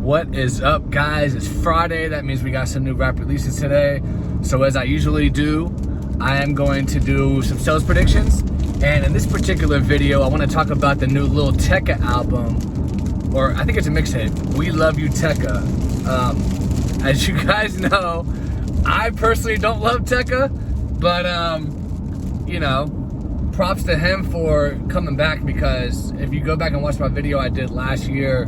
What is up, guys? It's Friday. That means we got some new rap releases today. So as I usually do, I am going to do some sales predictions. And in this particular video, I want to talk about the new Lil Tecca album, or I think it's a mixtape, We Love You Tecca. As you guys know, I personally don't love Tecca, but you know, props to him for coming back, because if you go back and watch my video I did last year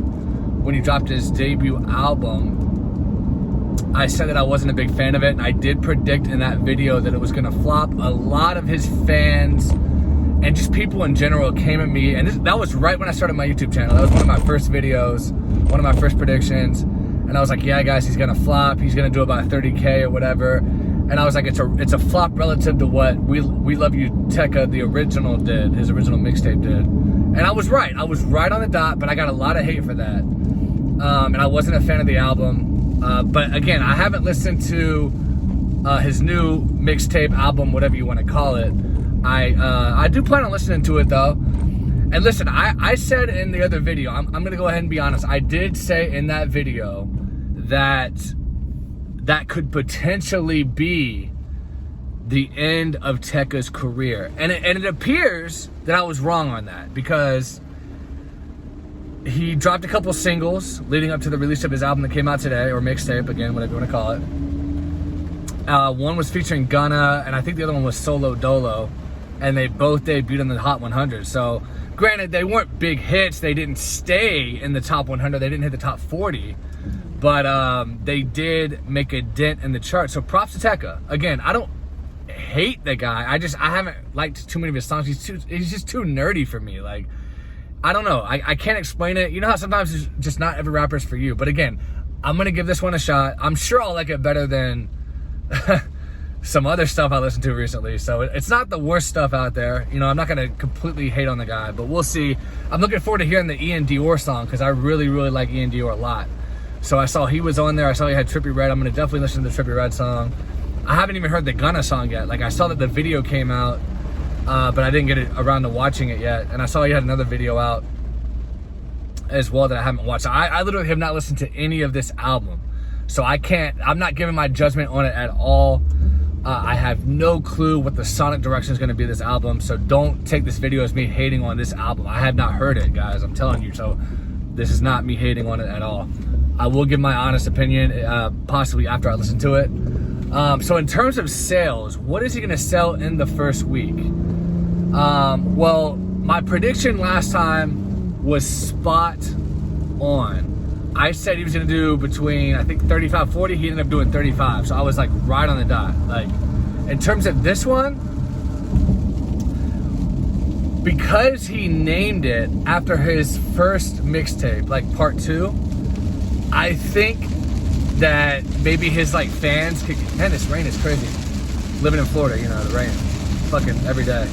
when he dropped his debut album, I said that I wasn't a big fan of it, and I did predict in that video that it was gonna flop. A lot of his fans and just people in general came at me, and that was right when I started my YouTube channel. That was one of my first videos, one of my first predictions, and I was like, yeah guys, he's gonna flop, he's gonna do about 30K or whatever. And I was like, it's a flop relative to what We Love You Tecca, the original, did, his original mixtape did. And I was right on the dot, but I got a lot of hate for that. And I wasn't a fan of the album. But again, I haven't listened to his new mixtape album, whatever you want to call it. I do plan on listening to it though. And listen, I said in the other video, I'm gonna go ahead and be honest, I did say in that video that could potentially be the end of Tecca's career. And it appears that I was wrong on that, because he dropped a couple singles leading up to the release of his album that came out today, or mixtape, again, whatever you want to call it. One was featuring Gunna, and I think the other one was Solo Dolo, and they both debuted in the Hot 100. So granted, they weren't big hits, they didn't stay in the top 100, they didn't hit the top 40, but they did make a dent in the chart. So props to Tecca. Again, I don't hate the guy, I haven't liked too many of his songs. He's just too nerdy for me. Like, I don't know, I can't explain it. You know how sometimes it's just not every rapper's for you. But again, I'm gonna give this one a shot. I'm sure I'll like it better than some other stuff I listened to recently. So it's not the worst stuff out there. You know, I'm not gonna completely hate on the guy, but we'll see. I'm looking forward to hearing the iann Dior song, because I really like iann Dior a lot. So I saw he was on there. I saw he had Trippie Red. I'm gonna definitely listen to the Trippie Red song. I haven't even heard the Gunna song yet. Like, I saw that the video came out, but I didn't get around to watching it yet. And I saw he had another video out as well that I haven't watched. I literally have not listened to any of this album. So I'm not giving my judgment on it at all. I have no clue what the sonic direction is gonna be of this album. So don't take this video as me hating on this album. I have not heard it, guys, I'm telling you. So this is not me hating on it at all. I will give my honest opinion, possibly after I listen to it. So in terms of sales, what is he gonna sell in the first week? Well, my prediction last time was spot on. I said he was gonna do between, I think 35, 40, he ended up doing 35. So I was like right on the dot. Like, in terms of this one, because he named it after his first mixtape, like part 2, I think that maybe his like fans could, man, this rain is crazy. Living in Florida, you know, the rain, fucking every day.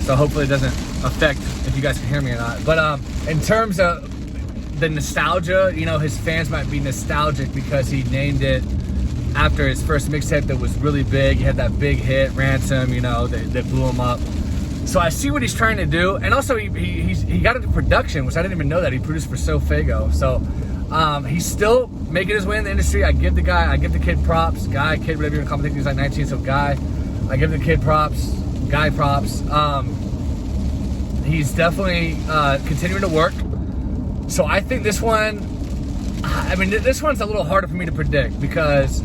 So hopefully it doesn't affect if you guys can hear me or not. But in terms of the nostalgia, you know, his fans might be nostalgic because he named it after his first mixtape that was really big. He had that big hit, Ransom, you know, that blew him up. So I see what he's trying to do. And also he got into production, which I didn't even know that. He produced for So Fago. So he's still making his way in the industry. I give the kid props. Kid, whatever you want to call him. I think he's like 19, so I give the kid props. Props. He's definitely continuing to work. So I think this one, I mean, this one's a little harder for me to predict, because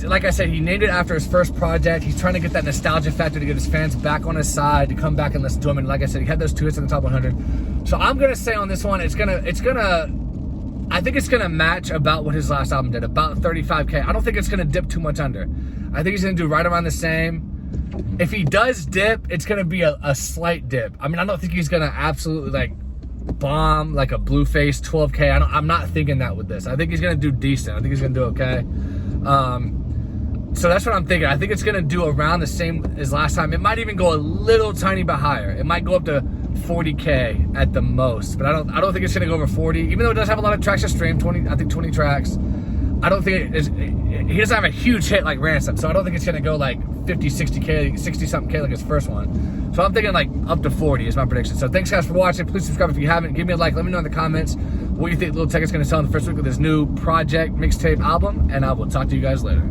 like I said, he named it after his first project. He's trying to get that nostalgia factor to get his fans back on his side, to come back and listen to him. And like I said, he had those 2 hits in the top 100. So I'm gonna say on this one, I think it's gonna match about what his last album did, about 35K. I don't think it's gonna dip too much under. I think he's gonna do right around the same. If he does dip, it's gonna be a slight dip. I mean, I don't think he's gonna absolutely like bomb like a Blueface 12K. I'm not thinking that with this. I think he's gonna do decent. I think he's gonna do okay. So that's what I'm thinking. I think it's gonna do around the same as last time. It might even go a little tiny bit higher. It might go up to 40K at the most, but I don't think it's gonna go over 40, even though it does have a lot of tracks to stream, 20 tracks. I don't think he doesn't have a huge hit like Ransom, so I don't think it's gonna go like 50, 60K, 60 something K like his first one. So I'm thinking like up to 40 is my prediction. So thanks guys for watching. Please subscribe if you haven't. Give me a like. Let me know in the comments what you think Lil Tecca is going to sell in the first week of this new project mixtape album, and I will talk to you guys later.